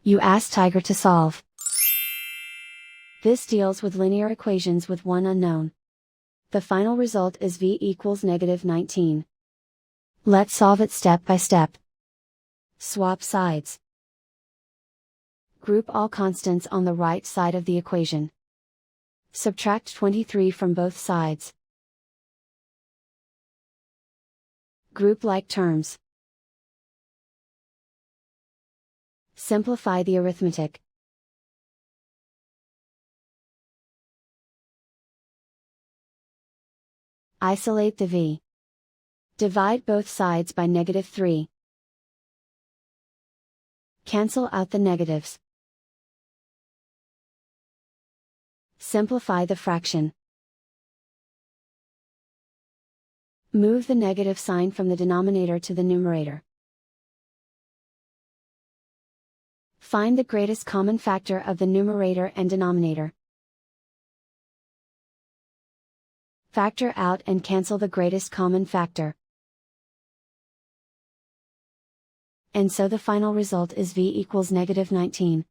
You ask Tiger to solve. This deals with linear equations with one unknown. The final result is v equals -19. Let's solve it step by step. Swap sides. Group all constants on the right side of the equation. Subtract 23 from both sides. Group like terms. Simplify the arithmetic. Isolate the v. Divide both sides by -3. Cancel out the negatives. Simplify the fraction. Move the negative sign from the denominator to the numerator. Find the greatest common factor of the numerator and denominator. Factor out and cancel the greatest common factor. And so the final result is v equals -19.